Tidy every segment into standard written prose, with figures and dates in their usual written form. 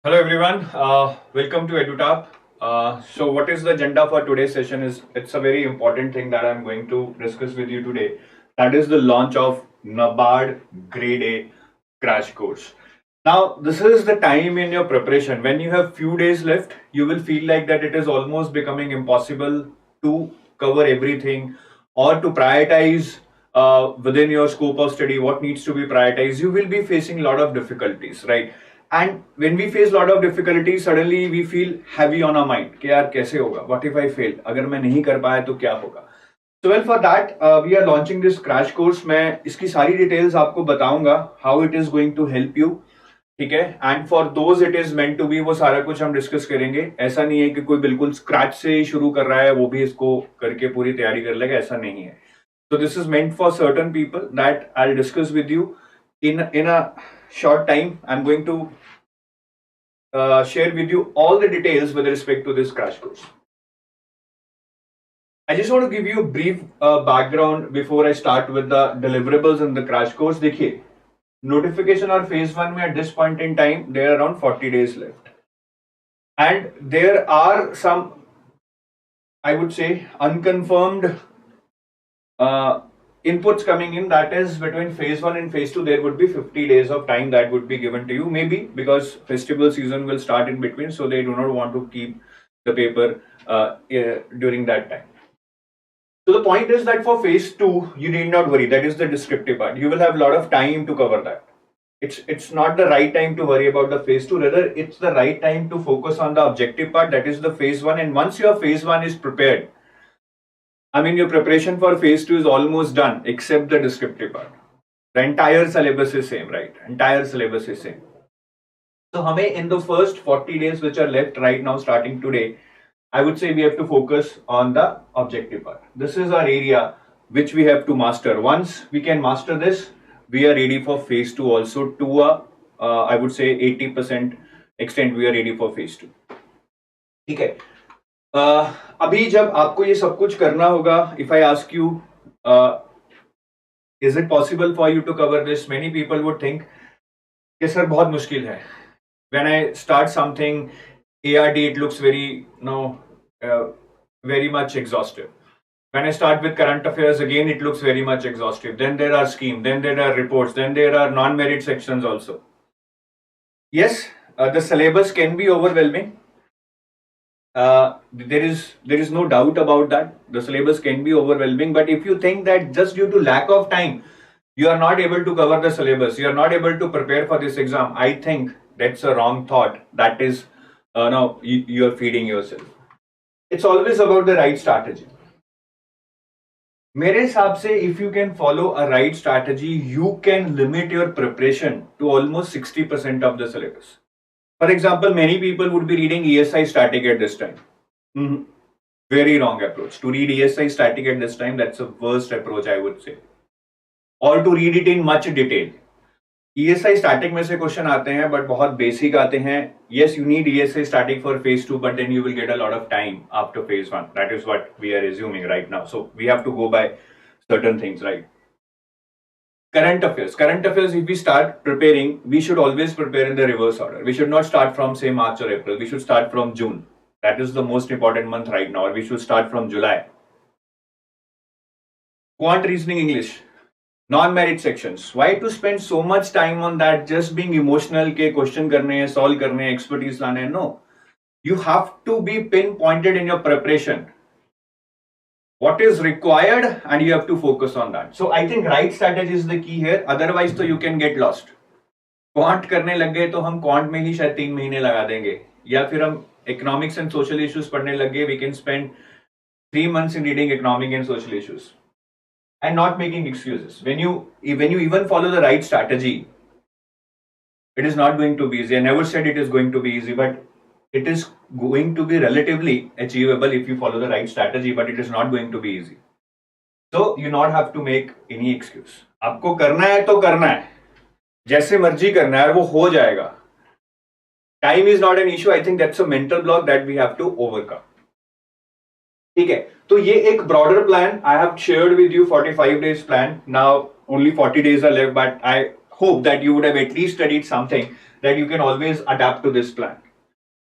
Hello everyone, welcome to EduTap. So what is the agenda for today's session is it's a very important thing that I'm going to discuss with you today. That is the launch of NABARD Grade A crash course. Now this is the time in your preparation when you have few days left, you will feel like that it is almost becoming impossible to cover everything or to prioritize within your scope of study what needs to be prioritized. You will be facing a lot of difficulties, right? And when we face a lot of difficulties, suddenly we feel heavy on our mind कि यार कैसे होगा, what if I fail, अगर मैं नहीं कर पाया तो क्या होगा. So well, for that we are launching this crash course. मैं इसकी सारी details आपको बताऊंगा how it is going to help you, ठीक है. And for those it is meant to be, वो सारा कुछ हम डिस्कस करेंगे. ऐसा नहीं है कि कोई बिल्कुल स्क्रैच से शुरू कर रहा है वो भी इसको करके पूरी तैयारी कर लेगा, ऐसा नहीं है. So this is meant for certain people that I'll discuss with you in a short time. I'm going to share with you all the details with respect to this crash course. I just want to give you a brief background before I start with the deliverables in the crash course. देखिए, notification or phase 1 में at this point in time there are around 40 days left, and there are some, I would say, unconfirmed inputs coming in. That is, between phase 1 and phase 2 there would be 50 days of time that would be given to you, maybe because festival season will start in between, so they do not want to keep the paper during that time. So the point is that for phase 2 you need not worry. That is the descriptive part. You will have a lot of time to cover that. It's not the right time to worry about the phase 2, rather it's the right time to focus on the objective part, that is the phase 1. And once your phase 1 is prepared, I mean, your preparation for phase 2 is almost done except the descriptive part. The entire syllabus is same, right? Entire syllabus is same. So hame in the first 40 days which are left right now starting today, I would say we have to focus on the objective part. This is our area which we have to master. Once we can master this, we are ready for phase 2 also. To a I would say 80% extent we are ready for phase 2. ठीक है. अभी जब आपको ये सब कुछ करना होगा, if I ask you, is it possible for you to cover this? Many people would think कि सर बहुत मुश्किल है. When I start something, ARD, it looks very, very much exhaustive. When I start with current affairs, again it looks very much exhaustive. Then there are schemes, then there are reports, then there are non-merit sections also. Yes, the syllabus can be overwhelming. There is no doubt about that. The syllabus can be overwhelming, but if you think that just due to lack of time you are not able to cover the syllabus, you are not able to prepare for this exam, I think that's a wrong thought. That is, no, you are feeding yourself. It's always about the right strategy. मेरे हिसाब से if you can follow a right strategy, you can limit your preparation to almost 60% of the syllabus. For example, many people would be reading ESI static at this time. Very wrong approach. To read ESI static at this time, that's the worst approach, I would say. Or to read it in much detail. ESI static में से question आते हैं, but बहुत basic आते हैं. Yes, you need ESI static for phase 2, but then you will get a lot of time after phase 1. That is what we are assuming right now. So we have to go by certain things, right? Current affairs, if we start preparing, we should always prepare in the reverse order. We should not start from, say, March or April. We should start from June. That is the most important month right now. Or we should start from July. Quant reasoning English, non-merit sections. Why to spend so much time on that, just being emotional के question करने हैं, solve करने हैं, expertise लाने हैं? No. You have to be pinpointed in your preparation. What is required, and you have to focus on that. So I think right strategy is the key here. Otherwise तो you can get lost. Quant करने लग गए तो हम quant में ही शायद 3 महीने लगा देंगे, या फिर हम economics and social issues पढ़ने लग गए, we can spend 3 months in reading economic and social issues and not making excuses. When you even follow the right strategy, it is not going to be easy. I never said it is going to be easy, but it is going to be relatively achievable if you follow the right strategy, but it is not going to be easy. So you not have to make any excuse. आपको करना है तो करना है, जैसे मर्जी करना है और वो हो जाएगा. Time is not an issue. I think that's a mental block that we have to overcome. ठीक है, तो ये एक broader plan I have shared with you. 45 days plan. Now only 40 days are left, but I hope that you would have at least studied something that you can always adapt to this plan.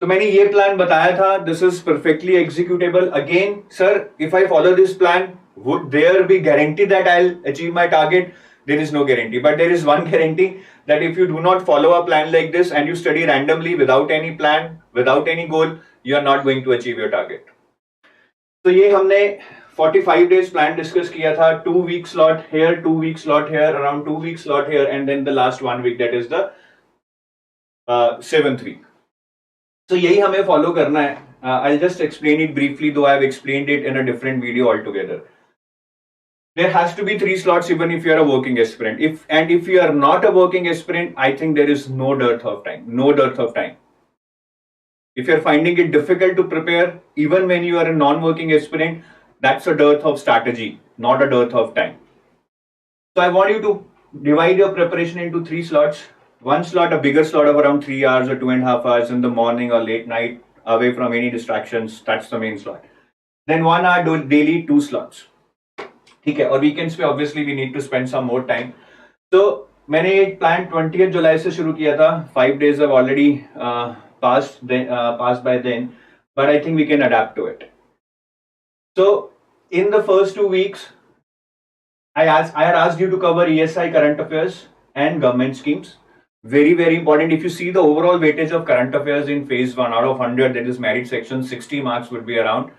तो मैंने ये plan बताया था, this is perfectly executable. Again sir, if I follow this plan, would there be guarantee that I'll achieve my target? There is no guarantee, but there is one guarantee, that if you do not follow a plan like this and you study randomly without any plan, without any goal, you are not going to achieve your target. तो ये हमने 45 days plan discuss किया था. 2 week slot here, 2 week slot here, around 2 week slot here, and then the last 1 week, that is the 7th week. So यही हमें follow करना है. I'll just explain it briefly, though I've explained it in a different video altogether. There has to be 3 slots even if you are a working aspirant. If you are not a working aspirant, I think there is no dearth of time. No dearth of time. If you are finding it difficult to prepare, even when you are a non-working aspirant, that's a dearth of strategy, not a dearth of time. So I want you to divide your preparation into 3 slots. One slot, a bigger slot of around 3 hours or 2.5 hours in the morning or late night, away from any distractions. That's the main slot. Then 1 hour daily, 2 slots. ठीक है. और weekends पे obviously we need to spend some more time. So मैंने एक plan 20th जुलाई से शुरू किया था. 5 days have already passed by then, but I think we can adapt to it. So in the first 2 weeks, I had asked you to cover ESI, current affairs, and government schemes. Very, very important. If you see the overall weightage of current affairs in phase 1 out of 100, that is merit section, 60 marks would be around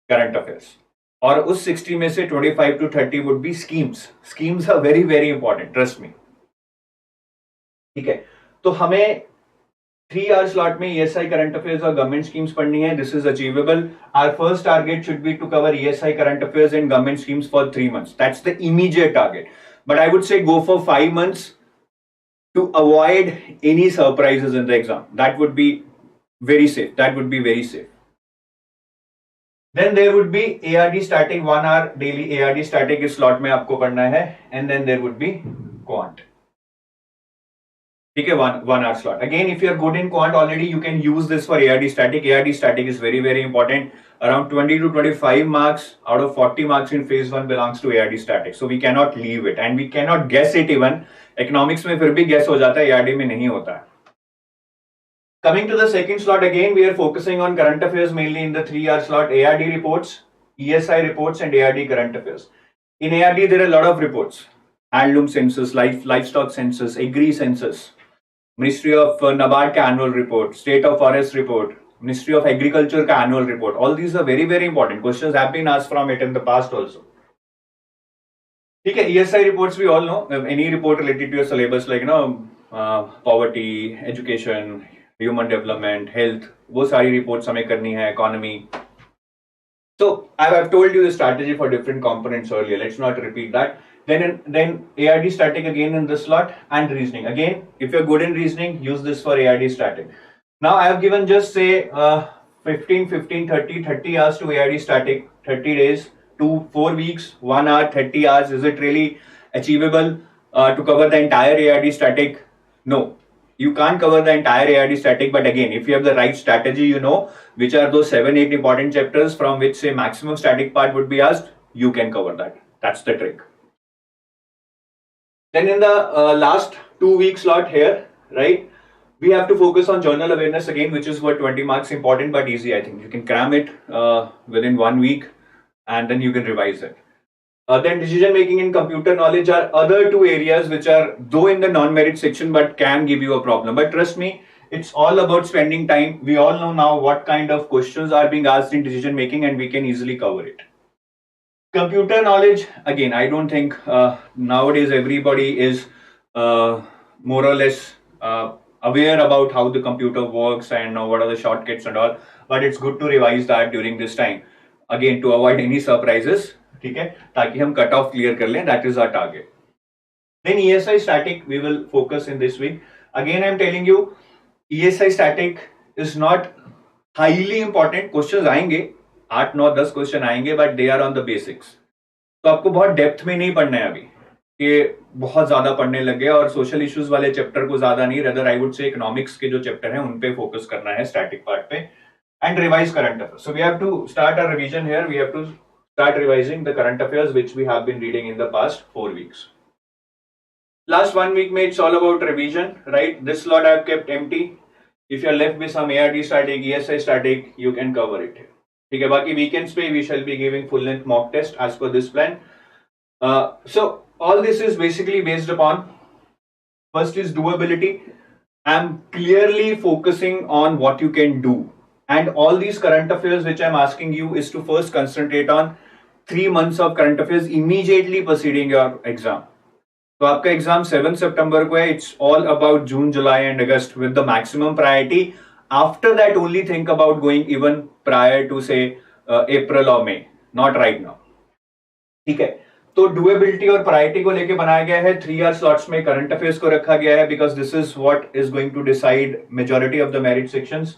current affairs. और उस 60 में से 25 to 30 would be schemes. Schemes are very, very important. Trust me. ठीक है. तो हमें 3 hour slot में ESI, current affairs और government schemes पढ़नी है. This is achievable. Our first target should be to cover ESI, current affairs and government schemes for 3 months. That's the immediate target. But I would say go for 5 months to avoid any surprises in the exam. That would be very safe. That would be very safe. Then there would be ARD static, 1 hour daily ARD static इस slot में आपको पढ़ना है, and then there would be quant. ठीक है, 1 hour slot. Again, if you are good in quant already, you can use this for ARD static. ARD static is very, very important. Around 20 to 25 marks out of 40 marks in phase 1 belongs to ARD static. So we cannot leave it, and we cannot guess it even. Economics में फिर भी guess हो जाता है, ARD में नहीं होता है. Coming to the second slot, again we are focusing on current affairs mainly in the 3 hour slot. ARD reports, ESI reports, and ARD current affairs. In ARD there are a lot of reports: handloom census, livestock census, agri census, Ministry of NABARD का annual report, State of Forest report, Ministry of Agriculture का annual report. All these are very, very important. Questions have been asked from it in the past also. ठीक है. ESI reports we all know. Any report related to your syllabus, like poverty, education, human development, health, वो सारी reports हमें करनी है, economy. So I have told you the strategy for different components earlier. Let's not repeat that. Then ARD static again in this slot, and reasoning. Again, if you're good in reasoning, use this for ARD static. Now I have given just say 30 hours to ARD static, 30 days, 4 weeks, 1 hour, 30 hours. Is it really achievable to cover the entire ARD static? No. You can't cover the entire ARD static, but again, if you have the right strategy, you know which are those 7-8 important chapters from which say maximum static part would be asked, you can cover that. That's the trick. Then in the last 2 week slot here, right, we have to focus on journal awareness again, which is for 20 marks, important but easy. I think you can cram it within 1 week, and then you can revise it. Then decision making and computer knowledge are other 2 areas which are though in the non-merit section but can give you a problem. But trust me, it's all about spending time. We all know now what kind of questions are being asked in decision making, and we can easily cover it. Computer knowledge, again, I don't think nowadays everybody is more or less aware about how the computer works and what are the shortcuts and all, but it's good to revise that during this time, again, to avoid any surprises. ठीक है, ताकि हम cut off clear कर लें. That is our target. Then ESI static we will focus in this week. Again I am telling you, ESI static is not highly important. Questions आएंगे, 8 9 10 question आएंगे, but they are on the basics. तो आपको बहुत depth में नहीं पढ़ना है अभी, कि बहुत ज्यादा पढ़ने लग गए और सोशल इश्यूज वाले चैप्टर को ज्यादा नहीं, rather I would say economics के जो चैप्टर हैं उन पे फोकस करना है, स्टैटिक पार्ट पे, and revise current affairs. So we have to start our revision here. We have to start revising the current affairs which we have been reading in the past 4 weeks. Last 1 week में it's all about revision, right? This slot I've kept empty. If you're left with some ARD static, ESI static, you can cover it. ठीक है, बाकी weekends पे we shall be giving full length mock test as per this plan. So all this is basically based upon, first is doability. I'm clearly focusing on what you can do, and all these current affairs which I'm asking you is to first concentrate on 3 months of current affairs immediately preceding your exam. तो आपका exam 7 सितंबर को है. It's all about June, July and August with the maximum priority. After that only think about going even prior to say April और मई, not right now. ठीक है, तो डुएबिलिटी और प्रायोरिटी को लेके बनाया गया है. 3 आवर स्लॉट्स में करंट अफेयर्स को रखा गया है because this is what is going to decide majority of the merit sections.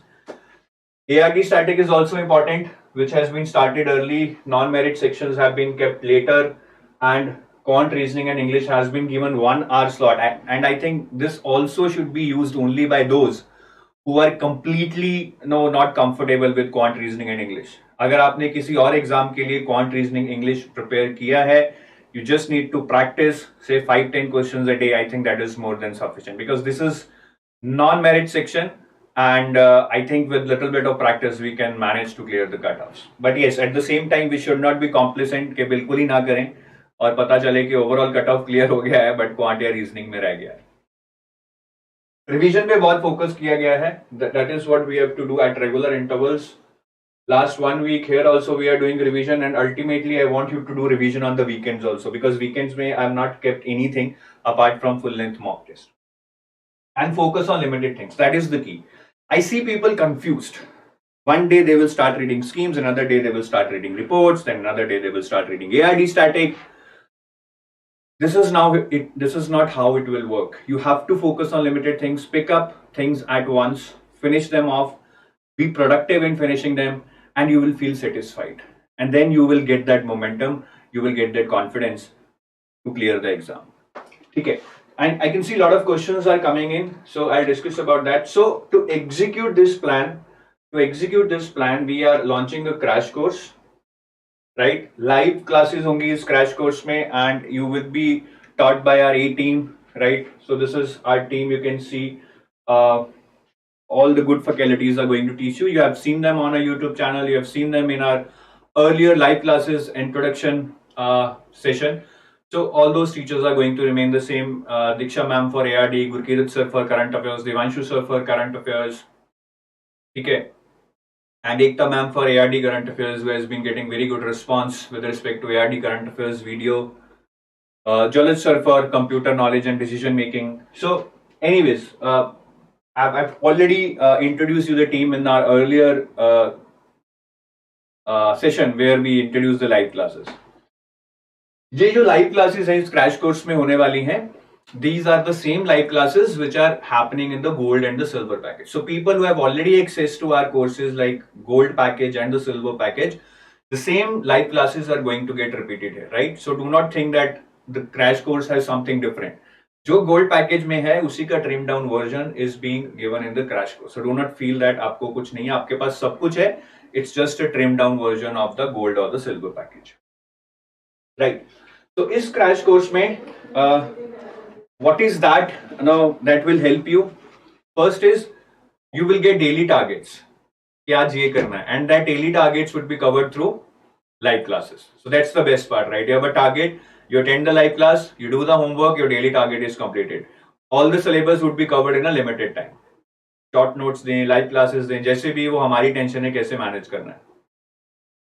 ARD static is also important, which has been started early. Non-merit sections have been kept later, and quant reasoning and English has been given 1 hour slot. And I think this also should be used only by those who are completely not comfortable with quant reasoning and English. अगर आपने किसी और exam के लिए quant reasoning English prepare किया है, you just need to practice say 5-10 questions a day. I think that is more than sufficient because this is non-merit section. And I think with little bit of practice we can manage to clear the cutoffs. But yes, at the same time we should not be complacent कि बिल्कुल ही ना करें और पता चले कि overall cut off clear हो गया है बट क्वांट या रीजनिंग में रह गया है. रिवीजन पे बहुत फोकस किया गया है. That is what we have to do at regular intervals. Last 1 week here also we are doing revision, and ultimately I want you to do revision on the weekends also because weekends may I have not kept anything apart from full length mock test. And focus on limited things. That is the key. I see people confused. One day they will start reading schemes, another day they will start reading reports, then another day they will start reading ARD static. This is not how it will work. You have to focus on limited things, pick up things at once, finish them off, be productive in finishing them, and you will feel satisfied. And then you will get that momentum, you will get that confidence to clear the exam. Okay. And I can see a lot of questions are coming in, so I'll discuss about that. So to execute this plan, we are launching a crash course, right? Live classes hongi is crash course mein, and you will be taught by our A team, right? So this is our team. You can see all the good faculties are going to teach you. You have seen them on our YouTube channel. You have seen them in our earlier live classes introduction session. So all those teachers are going to remain the same. Diksha ma'am for ARD, Gurkirat sir for current affairs, Devanshu sir for current affairs. Okay. And Ekta ma'am for ARD current affairs, who has been getting very good response with respect to ARD current affairs video. Jalit sir for computer knowledge and decision making. So anyways, I've already introduced you the team in our earlier session where we introduced the live classes. ये जो live classes हैं इस crash course में होने वाली हैं, these are the same live classes which are happening in the gold and the silver package. So people who have already access to our courses like gold package and the silver package, the same live classes are going to get repeated here, right? So do not think that the crash course has something different. जो gold package में है उसी का trim down version is being given in the crash course. So do not feel that आपको कुछ नहीं है, आपके पास सब कुछ है. It's just a trim down version of the gold और द सिल्वर पैकेज, राइट? तो इस क्रैश कोर्स में what is that that will help you? First is you will get daily targets कि आज ये करना है, and that daily targets would be covered through live classes. So that's the best part, right? You have a target, you attend the live class, you do the homework, your daily target is completed. All the syllabus would be covered in a limited time. Short notes दें, live classes दें, जैसे भी वो हमारी tension है कैसे manage करना है.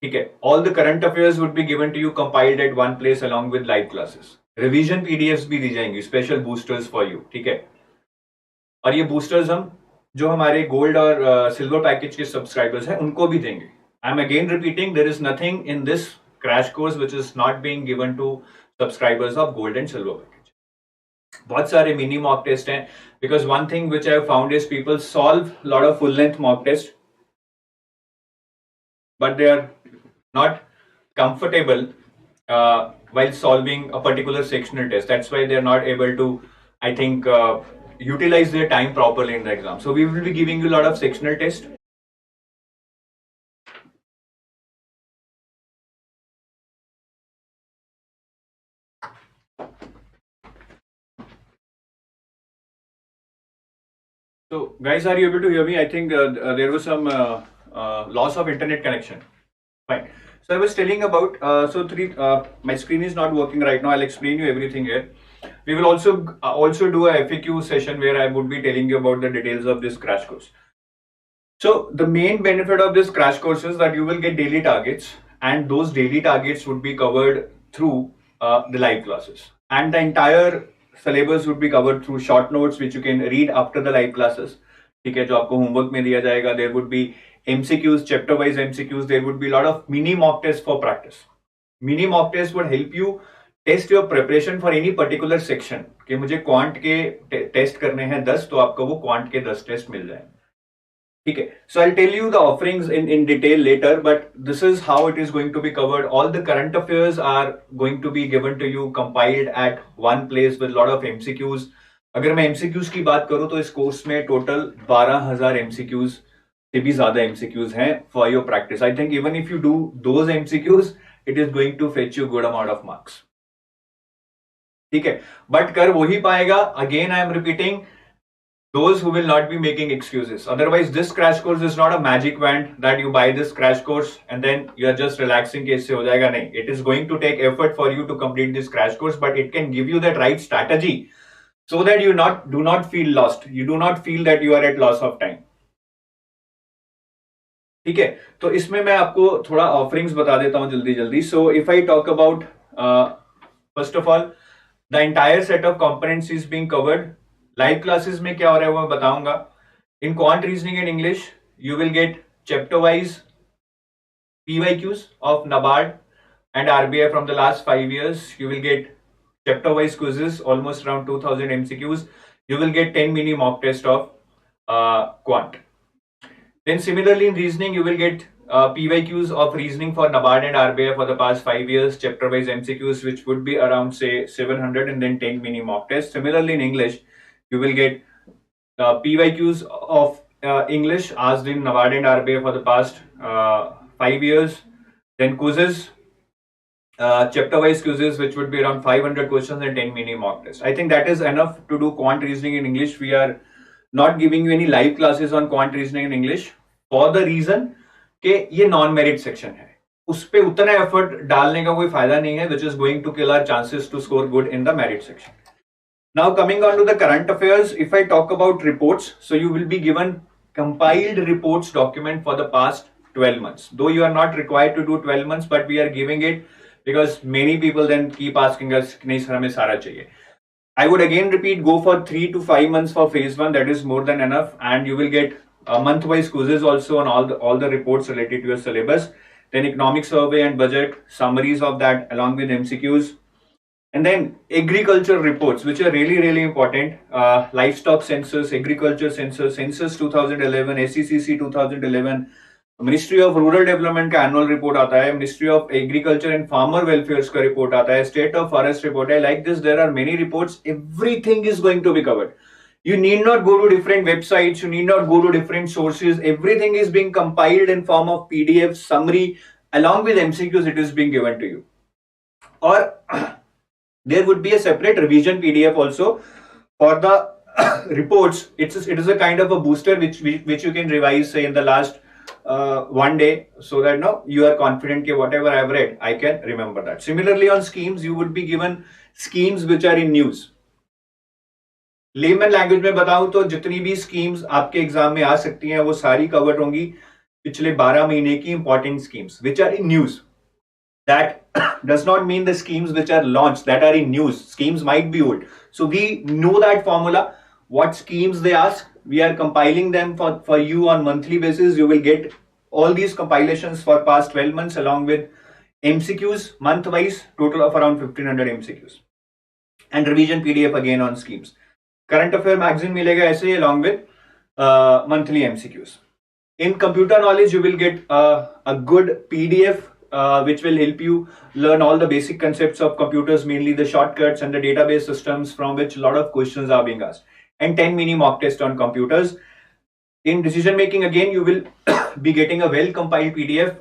ठीक है. All the current affairs would be given to you compiled at one place along with live classes. Revision PDFs भी दी जाएंगी, स्पेशल बूस्टर्स फॉर यू. ठीक है. और ये बूस्टर्स हम जो हमारे गोल्ड और सिल्वर पैकेज के सब्सक्राइबर्स हैं उनको भी देंगे. I am again repeating, there is nothing in this crash course which is not being given to subscribers of gold and silver package. बहुत सारे मिनी मॉक टेस्ट हैं because one thing which I have found is people solve lot of full length mock test but they are not comfortable while solving a particular sectional test. That's why they're not able to, I think, utilize their time properly in the exam. So we will be giving you a lot of sectional tests. So, guys, are you able to hear me? I think there was some loss of internet connection. Fine. So I was telling about my screen is not working right now. I'll explain you everything here. We will also do a FAQ session where I would be telling you about the details of this crash course. So the main benefit of this crash course is that you will get daily targets, and those daily targets would be covered through the live classes, and the entire syllabus would be covered through short notes which you can read after the live classes. ठीक है, जो आपको homework में दिया जाएगा. There would be MCQs, chapter wise MCQs. There would be a lot of mini mock tests for practice. Mini mock tests would help you test your preparation for any particular section. कि मुझे quant के test करने हैं 10, तो आपको वो quant के 10 test मिल जाएंगे. Okay, so I'll tell you the offerings in detail later, but this is how it is going to be covered. All the current affairs are going to be given to you, compiled at one place with a lot of MCQs. अगर मैं MCQs की बात करूं तो इस course में total 12,000 MCQs से भी ज्यादा MCQs हैं for your practice. I think even if you do those MCQs, it is going to fetch you good amount of marks. ठीक है, but कर वही पाएगा. Again, I am repeating. Those who will not be making excuses. Otherwise, this crash course is not a magic wand that you buy this crash course and then you are just relaxing कि इससे हो जाएगा. नहीं, it is going to take effort for you to complete this crash course, but it can give you that right strategy so that you do not feel lost. You do not feel that you are at loss of time. ठीक है, तो इसमें मैं आपको थोड़ा offerings बता देता हूं जल्दी. So if I talk about first of all, the entire set of components is being covered. Live classes में क्या हो रहा है वो मैं बताऊंगा. In quant reasoning and English you will get chapter wise PYQs of NABARD and RBI from the last 5 years. You will get chapter wise quizzes, almost around 2000 MCQs. You will get 10 mini mock test of quant. Then similarly in reasoning you will get PYQs of reasoning for NABARD and RBI for the past 5 years, chapter wise MCQs which would be around say 700, and then 10 mini mock tests. Similarly in English you will get PYQs of English asked in NABARD and RBI for the past 5 years. Then quizzes, chapter wise quizzes which would be around 500 questions and 10 mini mock tests. I think that is enough to do quant reasoning in English. We are not giving you any live classes on quant reasoning in English for the reason कि ये non merit section है, उस पे उतना effort डालने का कोई फायदा नहीं है, which is going to kill our chances to score good in the merit section. Now coming on to the current affairs, if I talk about reports, so you will be given compiled reports document for the past 12 months. Though you are not required to do 12 months, but we are giving it because many people then keep asking us, nahi sir hame sara chahiye. I would again repeat, go for 3 to 5 months for phase 1. That is more than enough, and you will get month-wise quizzes also on all the reports related to your syllabus. Then economic survey and budget summaries of that along with MCQs. And then agriculture reports, which are really important. Livestock census, agriculture census, census 2011, SECC 2011, Ministry of Rural Development का annual report आता है, Ministry of Agriculture and Farmer Welfare का report आता है, State of Forest report है. Like this, there are many reports. Everything is going to be covered. You need not go to different websites. You need not go to different sources. Everything is being compiled in form of PDF summary along with MCQs. It is being given to you. Or there would be a separate revision PDF also for the reports. It is a kind of a booster which you can revise say in the last one day, so that now you are confident that whatever I have read, I can remember that. Similarly on schemes, you would be given schemes which are in news. Layman language में बताऊं तो जितनी भी schemes आपके exam में आ सकती हैं वो सारी कवर होंगी पिछले 12 महीने की important schemes which are in news. That does not mean the schemes which are launched that are in news. Schemes might be old. So we know that formula. What schemes they ask, we are compiling them for you on monthly basis. You will get all these compilations for past 12 months along with MCQs month wise, total of around 1500 MCQs. And revision PDF again on schemes. Current affair magazine मिलेगा ऐसे along with monthly MCQs. In computer knowledge, you will get a good PDF which will help you learn all the basic concepts of computers, mainly the shortcuts and the database systems from which a lot of questions are being asked. And 10 mini mock tests on computers. In decision making, again, you will be getting a well compiled PDF.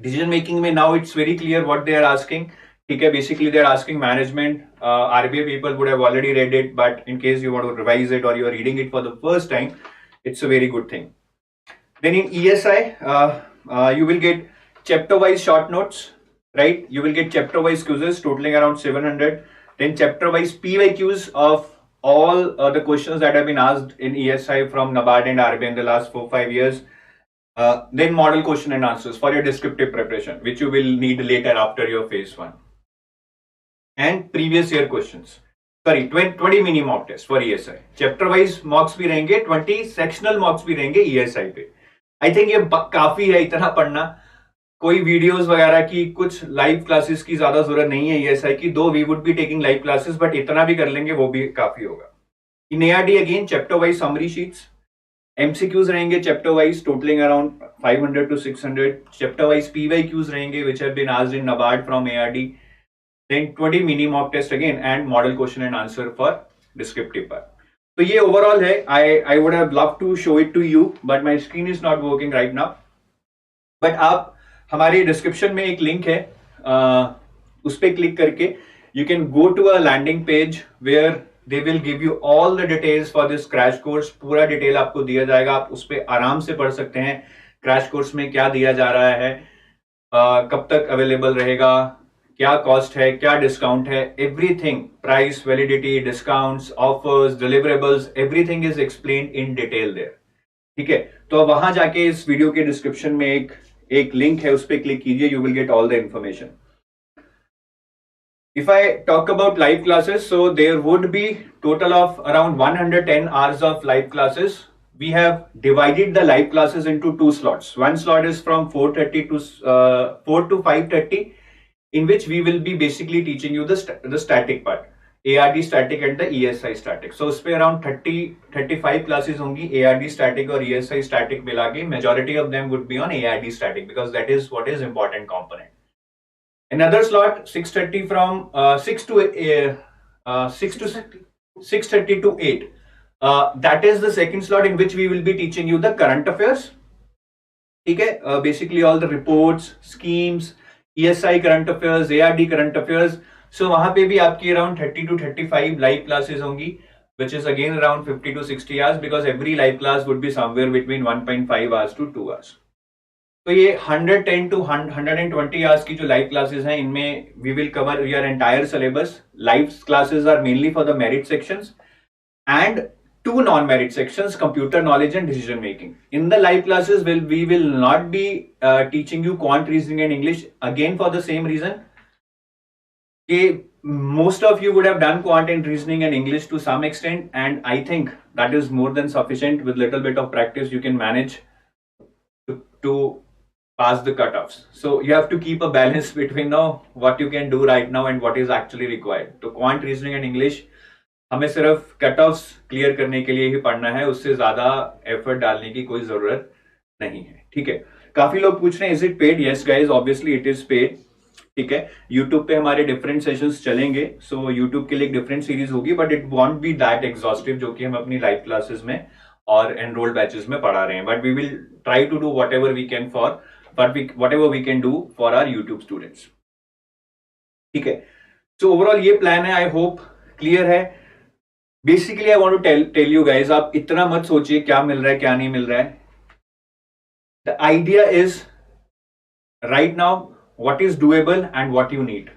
Decision making, now it's very clear what they are asking. ठीक है, basically they're asking management. RBI people would have already read it, but in case you want to revise it or you are reading it for the first time, it's a very good thing. Then in ESI, you will get chapter-wise short notes, right? You will get chapter-wise quizzes totaling around 700. Then chapter-wise PYQs of all the questions that have been asked in ESI from NABARD and RBI in the last 4-5 years. Then model question and answers for your descriptive preparation, which you will need later after your phase 1. And previous year questions. Sorry, 20 mini mock test for ESI. Chapter-wise mocks भी रहेंगे, 20 sectional mocks भी रहेंगे ESI पे. I think ये काफी है इतना पढ़ना. कोई वीडियोस वगैरह की, कुछ लाइव क्लासेस की ज्यादा जरूरत नहीं है ESI की. Though we would be taking live classes, but इतना भी कर लेंगे वो भी काफी होगा. In ARD again chapter wise summary sheets, MCQs रहेंगे chapter wise totalling around 500 to 600. Chapter wise PYQs रहेंगे which have been asked in NABARD from ARD. Then 20 mini mock test again and model question and answer for descriptive part. तो ये overall है. I would have loved to show it to you, but my screen is not working right now. But आप हमारे description में एक link है, उस पर क्लिक करके you can go to a landing page where they will give you all the details for this crash course. पूरा detail आपको दिया जाएगा, आप उस पर आराम से पढ़ सकते हैं क्रैश कोर्स में क्या दिया जा रहा है, कब तक अवेलेबल रहेगा, क्या कॉस्ट है, क्या डिस्काउंट है, everything, price, validity, discounts, offers, deliverables, everything is explained in detail there. ठीक है, तो वहां जाके इस वीडियो के डिस्क्रिप्शन में एक लिंक है, उस पर क्लिक कीजिए, you will get all the information. If I talk about live classes, so there would be total of around 110 hours of live classes. We have divided the live classes into 2 slots. One slot is from 4:30 to 4 to 5:30, in which we will be basically teaching you the static part, ARD static and the ESI static. So उस पे around 35 classes होंगी ARD static और ESI static मिला के. Majority of them would be on ARD static because that is what is important component. Another slot 6:30 from 6 to 6:30 to 8. That is the second slot in which we will be teaching you the current affairs. ठीक है, basically all the reports, schemes, ESI current affairs, ARD current affairs. So वहां पे भी आपकी around 30 to 35 live classes होंगी, which is again around 50 to 60 hours because every live class would be somewhere between 1.5 hours to 2 hours. तो ये 110 to 120 hours की जो live classes हैं, इनमें we will cover your entire syllabus. Live classes are mainly for the merit sections and 2 non-merit sections, computer knowledge and decision making. In the live classes, we will not be teaching you quant reasoning and English, again for the same reason. Most of you would have done quant and reasoning and English to some extent, and I think that is more than sufficient. With little bit of practice, you can manage to pass the cutoffs. So you have to keep a balance between what you can do right now and what is actually required. तो quant reasoning and English हमें सिर्फ cutoffs clear करने के लिए ही पढ़ना है, उससे ज्यादा एफर्ट डालने की कोई जरूरत नहीं है. ठीक है, काफी लोग पूछ रहे हैं is it paid. Yes guys, obviously it is paid. ठीक है, यूट्यूब पे हमारे डिफरेंट सेशंस चलेंगे, सो यूट्यूब के लिए एक डिफरेंट सीरीज होगी, but it won't be that exhaustive जो कि हम अपनी लाइव क्लासेस में और एनरोल्ड बैचेस में पढ़ा रहे हैं. But we will try to do whatever we can for whatever we can do for our YouTube students. ठीक है, so overall ये प्लान है. I hope clear है. Basically I want to tell you guys, आप इतना मत सोचिए क्या मिल रहा है क्या नहीं मिल रहा है. The idea is right now what is doable and what you need.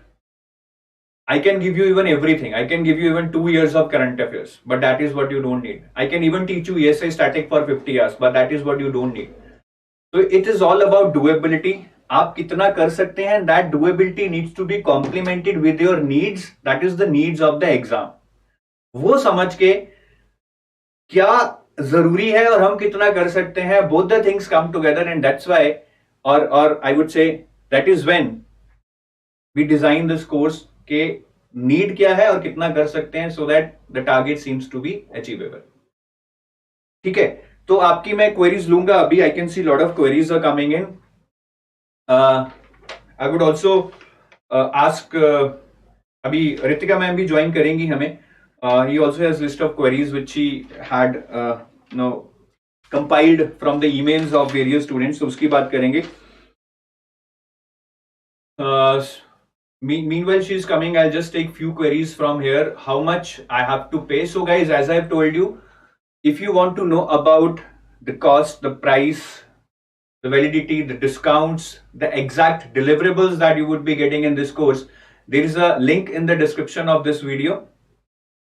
I can give you even everything. I can give you even 2 years of current affairs, but that is what you don't need. I can even teach you ESI static for 50 hours, but that is what you don't need. So it is all about doability. आप कितना कर सकते हैं, that doability needs to be complemented with your needs, that is the needs of the exam. वो समझ के क्या जरूरी है और हम कितना कर सकते हैं, both the things come together, and that's why or I would say that is when we design this course के need क्या है और कितना कर सकते हैं, so that the target seems to be achievable. ठीक है, तो आपकी मैं क्वेरीज लूंगा अभी. I can see lot of queries are coming in. I would also ask, अभी रितिका मैम भी ज्वाइन करेंगी हमें. He also has list of queries which she had compiled from the emails of various students, तो उसकी बात करेंगे. Meanwhile, she's coming. I'll just take few queries from here. How much I have to pay? So, guys, as I've told you, if you want to know about the cost, the price, the validity, the discounts, the exact deliverables that you would be getting in this course, there is a link in the description of this video.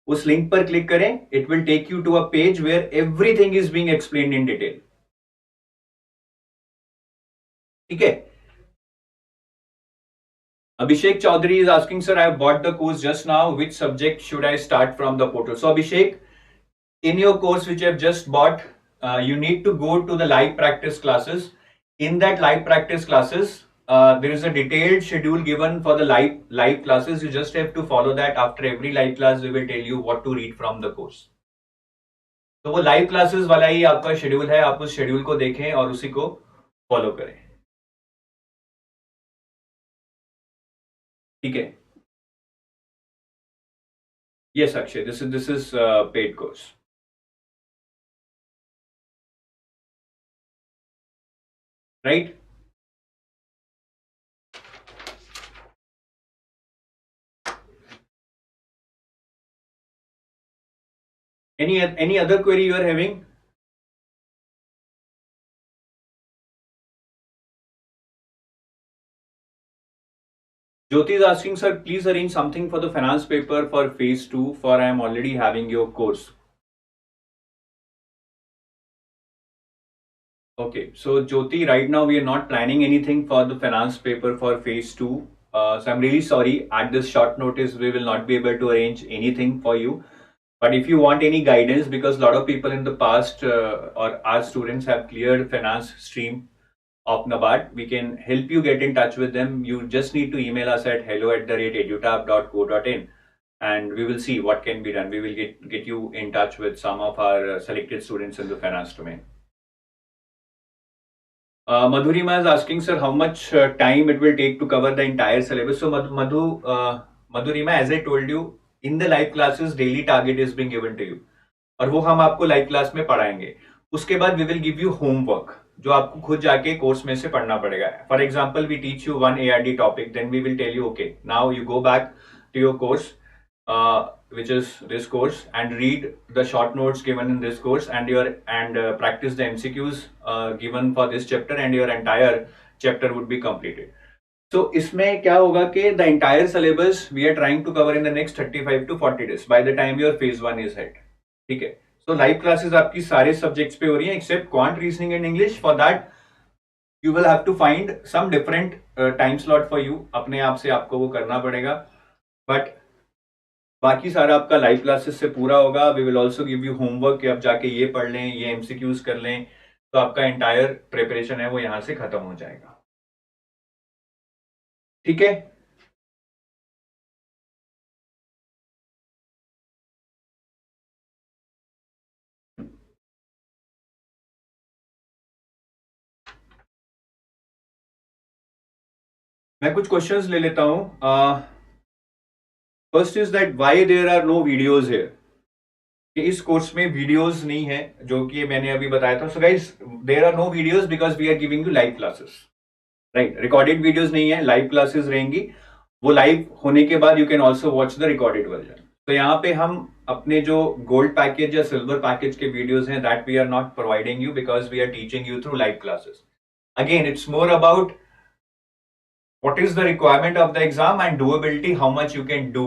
उस link पर click करें. It will take you to a page where everything is being explained in detail. ठीक है? Abhishek Chaudhary is asking, sir, I have bought the course just now. Which subject should I start from the portal? So, Abhishek, in your course which you have just bought, you need to go to the live practice classes. In that live practice classes, there is a detailed schedule given for the live classes. You just have to follow that. After every live class, we will tell you what to read from the course. तो वो live classes वाला ही आपका schedule है. आप उस schedule को देखें और उसी को फॉलो करें. ठीक है? Yes, Akshay. This is paid course. Right? Any other query you are having? Jyoti is asking, sir, please arrange something for the finance paper for phase 2 for I am already having your course. Okay, so Jyoti, right now we are not planning anything for the finance paper for phase 2. So I'm really sorry, at this short notice we will not be able to arrange anything for you. But if you want any guidance, because a lot of people in the past or our students have cleared finance stream of NABARD, we can help you get in touch with them. You just need to email us at hello@edutap.co.in and we will see what can be done. We will get you in touch with some of our selected students in the finance domain. Madhurima is asking, sir, how much time it will take to cover the entire syllabus? So Madhurima, as I told you, in the live classes, daily target is being given to you. और वो हम आपको live class में पढ़ाएंगे. उसके बाद we will give you homework, जो आपको खुद जाके कोर्स में से पढ़ना पड़ेगा. For example, we teach you one ARD topic, then we will tell you, okay, now you go back to your course, which is this course, and read the short notes given in this course and practice the MCQs given for this chapter, and your entire chapter would be completed. So इसमें क्या होगा कि the entire syllabus we are trying to cover in the next 35 to 40 days by the time your phase 1 is hit. ठीक है? So live classes आपकी सारे subjects पे हो रही हैं except quant, reasoning and English. For that you will have to find some different time slot for you. अपने आप से आपको वो करना पड़ेगा. But बाकी सारा आपका लाइव क्लासेस से पूरा होगा. We will also give you homework कि आप जाके ये पढ़ लें, ये MCQs कर लें. तो आपका entire preparation है वो यहाँ से खत्म हो जाएगा. ठीक है? मैं कुछ क्वेश्चंस ले लेता हूं. First is that why there are no videos here. कि इस कोर्स में वीडियोस नहीं है, जो कि मैंने अभी बताया था. So guys, there are no videos because we are giving you live classes. Right, recorded videos नहीं है, लाइव क्लासेस रहेंगी. वो लाइव होने के बाद you can also watch the recorded version. तो यहाँ पे हम अपने जो गोल्ड पैकेज या सिल्वर पैकेज के वीडियोस हैं, that we are not providing you because we are teaching you through live classes. Again, it's more about what is the requirement of the exam and doability, how much you can do.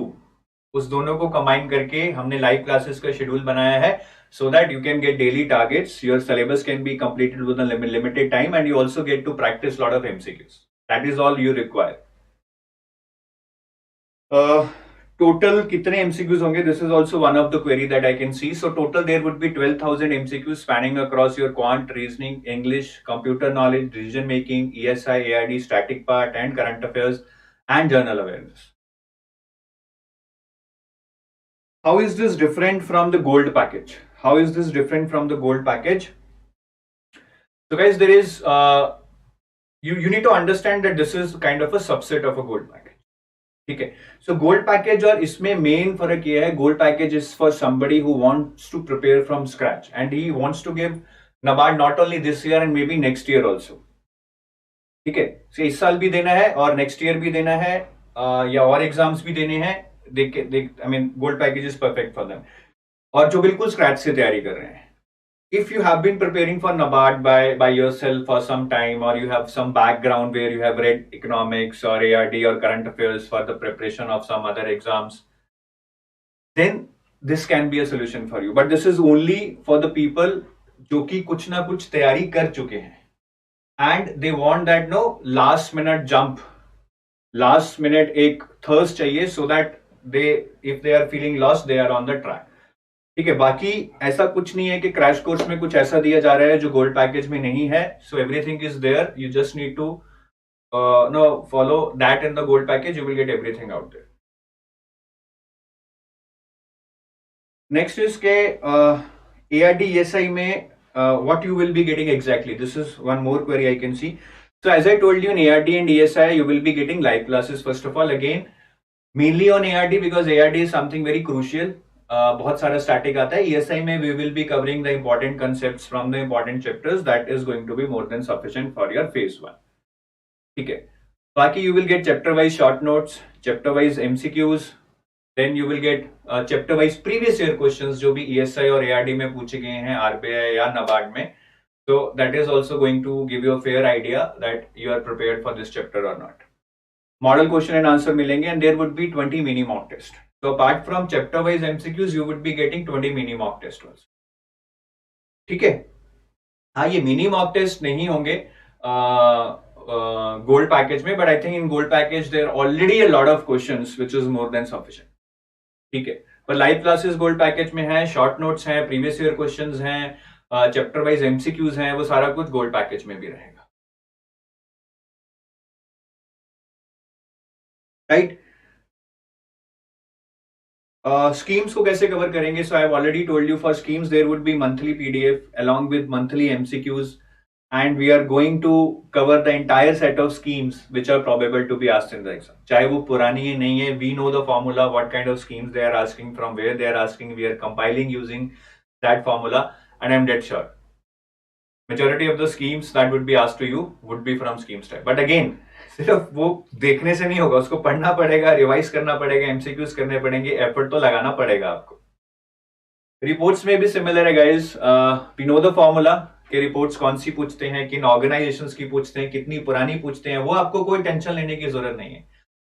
उस दोनों को combine करके हमने live classes का schedule बनाया है so that you can get daily targets, your syllabus can be completed within a limited time and you also get to practice lot of MCQs. That is all you require. Total कितने MCQs होंगे? This is also one of the query that I can see. So total there would be 12,000 MCQs spanning across your quant, reasoning, English, computer knowledge, decision making, ESI, ARD, static part, and current affairs, and journal awareness. How is this different from the gold package? How is this different from the gold package? So guys, there is you need to understand that this is kind of a subset of a gold package. ठीक है. So gold package और इसमें main फर्क ये है, gold package is for somebody who wants to prepare from scratch and he wants to give NABARD not only this year and maybe next year also. ठीक है. सो इस साल भी देना है और नेक्स्ट ईयर भी देना है या और एग्जाम्स भी देने हैं, I mean gold package is perfect for them. और जो बिल्कुल स्क्रैच से तैयारी कर रहे हैं, if you have been preparing for NABARD by yourself for some time, or you have some background where you have read economics or ARD or current affairs for the preparation of some other exams, then this can be a solution for you. But this is only for the people जो कि कुछ ना कुछ तैयारी कर चुके हैं, and they want that no last minute jump, last minute एक thirst चाहिए, so that they, if they are feeling lost, they are on the track. ठीक है, बाकी ऐसा कुछ नहीं है कि क्रैश कोर्स में कुछ ऐसा दिया जा रहा है जो गोल्ड पैकेज में नहीं है. So everything is there, you just need to know follow that in the gold package, you will get everything out there. Next is के ARD ESI में what you will be getting exactly. This is one more query I can see. So as I told you, in ARD and ESI you will be getting live classes first of all, again mainly on ARD because ARD is something very crucial. बहुत सारा static आता है. ESI में we will be covering the important concepts from the important chapters. That is going to be more than sufficient for your phase 1. ठीक है, बाकी you will get chapter wise short notes, chapter wise MCQs, then you will get chapter wise previous year questions जो भी ESI और ARD में पूछे गए हैं RBI या NABARD में. So that is also going to give you a fair idea that you are prepared for this chapter or not. Model question and answer मिलेंगे, and there would be 20 mini mock test. So apart from chapter wise MCQs, you would be getting 20 mini mock test also. ठीक है, हाँ ये mini mock test नहीं होंगे gold package में, but I think in gold package there already a lot of questions which is more than sufficient. ठीक है, पर लाइव क्लासेस गोल्ड पैकेज में है, शॉर्ट नोट्स हैं, प्रीवियस ईयर क्वेश्चंस हैं, चैप्टर वाइज MCQs हैं, वो सारा कुछ गोल्ड पैकेज में भी रहेगा. राइट, स्कीम्स को कैसे कवर करेंगे? So I have already told you, for schemes there would be monthly PDF along with monthly MCQs, and we are going to cover the entire set of schemes which are probable to be asked in the exam. चाहे वो पुरानी है नहीं है, we know the formula, what kind of schemes they are asking, from where they are asking, we are compiling using that formula, and I'm dead sure majority of the schemes that would be asked to you would be from schemes type. But again, सिर्फ वो देखने से नहीं होगा, उसको पढ़ना पड़ेगा, revise करना पड़ेगा, MCQs करने पड़ेंगे, एफर्ट तो लगाना पड़ेगा आपको. रिपोर्ट्स में भी सिमिलर है guys, we know the formula कि रिपोर्ट्स कौन सी पूछते हैं, किन ऑर्गेनाइजेशंस की पूछते हैं, कितनी पुरानी पूछते हैं, वो आपको कोई टेंशन लेने की जरूरत नहीं है.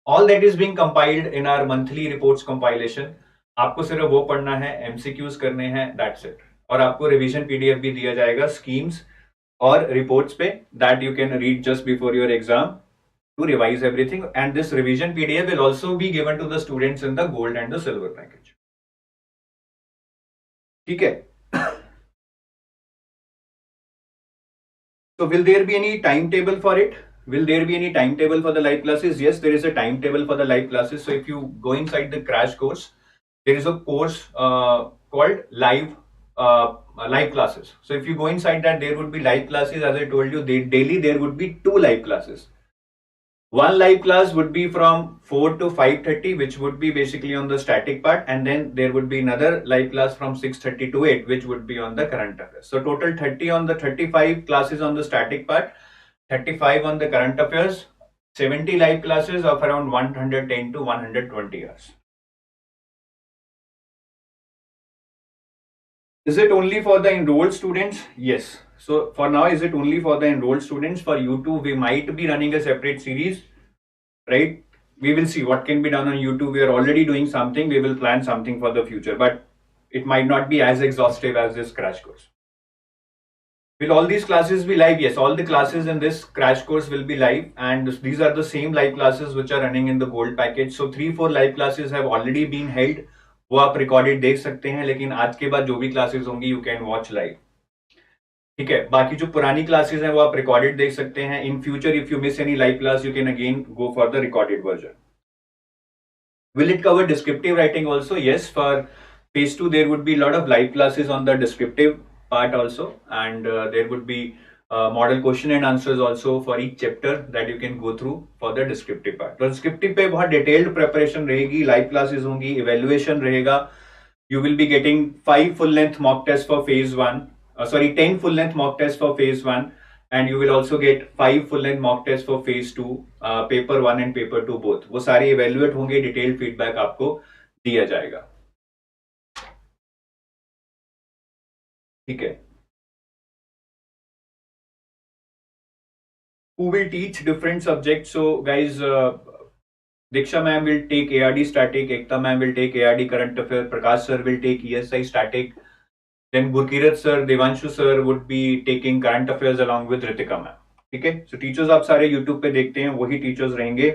All that is being compiled in our monthly reports compilation. आपको सिर्फ वो पढ़ना है, MCQs करने हैं, दैट्स इट. और आपको रिवीजन PDF भी दिया जाएगा स्कीम्स और रिपोर्ट्स पे, that you can read just before your exam to revise everything, and this revision PDF will also be given to the students in the gold and the silver package. ठीक है, so will there be any timetable for it? Will there be any timetable for the live classes? Yes, there is a timetable for the live classes. So if you go inside the crash course, there is a course called live classes. So if you go inside that, there would be live classes. As I told you, daily there would be 2 live classes. One live class would be from 4 to 5:30, which would be basically on the static part, and then there would be another live class from 6:30 to 8, which would be on the current affairs. So total 30 on the 35 classes on the static part, 35 on the current affairs, 70 live classes of around 110 to 120 hours. Is it only for the enrolled students? Yes. So for now, is it only for the enrolled students? For YouTube, we might be running a separate series, right? We will see what can be done on YouTube. We are already doing something. We will plan something for the future, but it might not be as exhaustive as this crash course. Will all these classes be live? Yes, all the classes in this crash course will be live, and these are the same live classes which are running in the gold package. So 3-4 live classes have already been held. वो आप recorded देख सकते हैं, लेकिन आज के बाद जो भी क्लासेस होंगी यू कैन वॉच लाइव. ठीक है, बाकी जो पुरानी क्लासेस हैं वो आप रिकॉर्डेड देख सकते हैं. In future if you miss any live class you can again go for the recorded version. Will it cover descriptive writing also? Yes, for phase 2 there would be a lot of live classes on the descriptive part also, and there would be model question and answers also for each chapter that you can go through for the descriptive part. तो descriptive पे बहुत detailed preparation रहेगी, live classes होंगी, evaluation रहेगा. You will be getting 5 full length mock tests for phase 1. 10 full length mock tests for phase 1, and you will also get 5 full length mock tests for phase 2, paper 1 and paper 2 both. वो सारे evaluate होंगे, detailed feedback आपको दिया जाएगा. ठीक है. Who will teach different subjects? So guys, Diksha ma'am will take ARD static, Ekta ma'am will take ARD current affair, Prakash sir will take ESI static, then Gurkirat sir, Devanshu sir would be taking current affairs along with Ritika ma'am. ठीक है. So teachers आप सारे YouTube पे देखते हैं, वही teachers रहेंगे.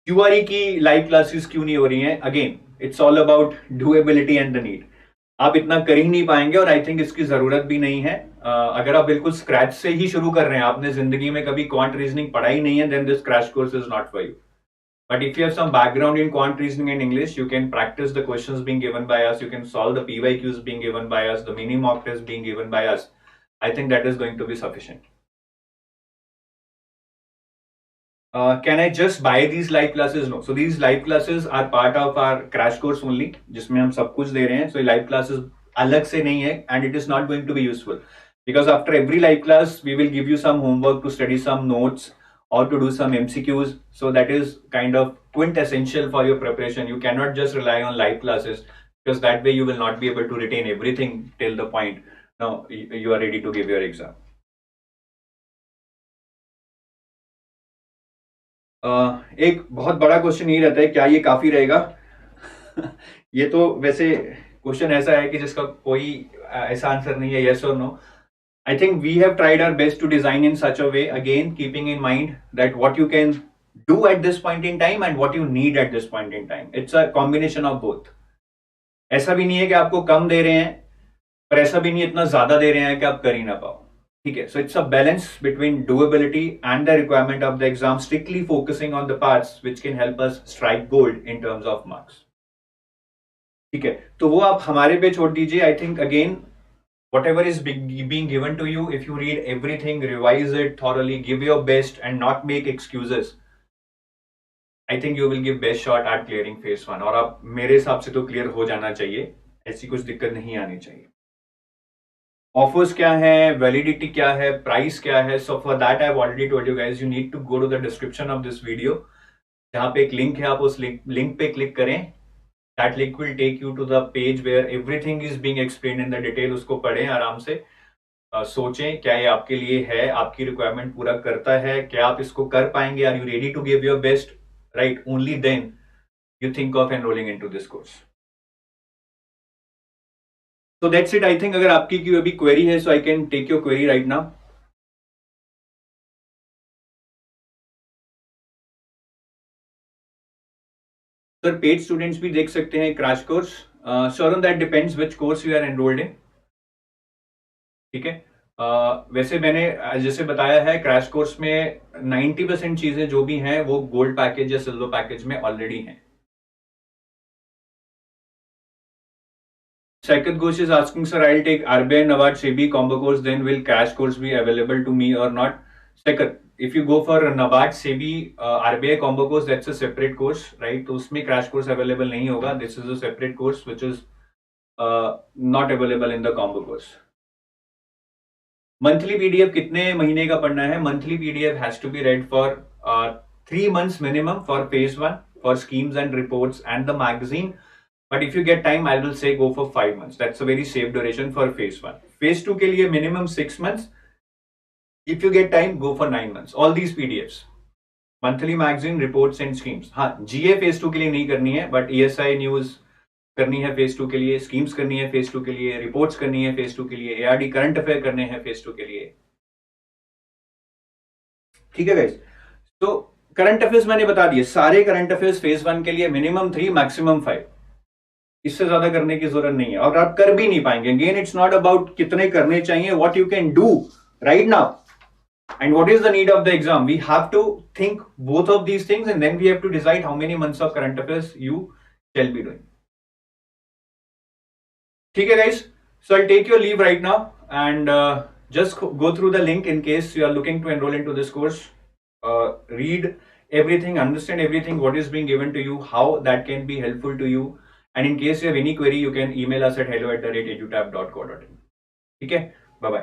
QRE की live classes क्यों नहीं हो रही हैं? Again, it's all about doability and the need. आप इतना कर ही नहीं पाएंगे और आई थिंक इसकी जरूरत भी नहीं है. अगर आप बिल्कुल स्क्रैच से ही शुरू कर रहे हैं, आपने जिंदगी में कभी क्वांट रीजनिंग पढ़ा ही नहीं है, then this crash course is not for you. But if you have some background in quant reasoning and English, you can practice the questions being given by us, you can solve the PYQs being given by us, the mini mock tests being given by us. I think that is going to be sufficient. Can I just buy these live classes? No. So these live classes are part of our crash course only, जिसमें हम सब कुछ दे रहे हैं. So live classes अलग से नहीं है, and it is not going to be useful because after every live class we will give you some homework to study some notes or to do some MCQs. So that is kind of quintessential for your preparation. You cannot just rely on live classes because that way you will not be able to retain everything till the point now you are ready to give your exam. एक बहुत बड़ा question ये रहता है, क्या ये काफी रहेगा? ये तो वैसे क्वेश्चन ऐसा है कि जिसका कोई ऐसा आंसर नहीं है, yes or no. I think we have tried our best to design in such a way, again keeping in mind that what you can do at this point in time and what you need at this point in time. It's a combination of both. ऐसा भी नहीं है कि आपको कम दे रहे हैं, पर ऐसा भी नहीं इतना ज्यादा दे रहे हैं कि आप कर ही ना पाओ. ठीक है. So it's a balance between doability and the requirement of the exam, strictly focusing on the parts which can help us strike gold in terms of marks. ठीक है. तो वो आप हमारे पे छोड़ दीजिए. I think again, whatever is being given to you, if you read everything, revise it thoroughly, give your best and not make excuses, I think you will give best shot at clearing phase 1. और आप मेरे हिसाब से तो clear हो जाना चाहिए, ऐसी कुछ दिक्कत नहीं आनी चाहिए. ऑफर्स क्या है, वैलिडिटी क्या है, प्राइस क्या है? So for that I have already told you guys, you need to go to the description of this video, जहां पे एक लिंक है, आप उस लिंक पे क्लिक करें. That link will take you to the page where everything is being explained in the detail. उसको पढ़ें आराम से, सोचें क्या ये आपके लिए है, आपकी रिक्वायरमेंट पूरा करता है, क्या आप इसको कर पाएंगे, are you ready to give your best, right? Only then you think of enrolling into this course. So that's it. I think अगर आपकी कोई अभी query है, so I can take your query right now. Sir paid students भी देख सकते हैं crash course. Sir on that depends which course you are enrolled in. ठीक है. वैसे मैंने जैसे बताया है, क्रैश कोर्स में 90% चीजें जो भी हैं वो गोल्ड पैकेज या सिल्वर पैकेज में ऑलरेडी हैं. Second course is asking, sir, I'll take RBI NABARD SEBI combo course, then will crash course be available to me or not? Second, if you go for NABARD SEBI RBI combo course, that's a separate course, right? तो उसमें crash course available नहीं होगा. This is a separate course which is not available in the combo course. Monthly PDF कितने महीने का पढ़ना है? Monthly PDF has to be read for 3 months minimum for phase 1 for schemes and reports and the magazine. But if you get time, I will say go for 5 months. That's a very safe duration for phase 1. Phase 2 के लिए minimum 6 months. If you get time, go for 9 months. All these PDFs, monthly magazine, reports and schemes. हाँ, GA phase 2 के लिए नहीं करनी है, but ESI news करनी है phase 2 के लिए, schemes करनी है phase 2 के लिए, reports करनी है phase 2 के लिए, ARD current affair करने हैं phase 2 के लिए. ठीक है guys. तो current affairs मैंने बता दिए, सारे current affairs phase 1 के लिए minimum 3, maximum 5. इससे ज्यादा करने की जरूरत नहीं है और आप कर भी नहीं पाएंगे. अगेन इट्स नॉट अबाउट कितने करने चाहिए, what you can do right now and what is the need of the exam. We have to think both of these things and then we have to decide how many months of current affairs you shall be doing. ठीक है guys, so I take your leave right now and just go through the link in case you are looking to enroll into this course. Read everything, understand everything what is being given to you, how that can be helpful to you. And in case you have any query, you can email us at hello@edutap.co.in. Okay, bye bye.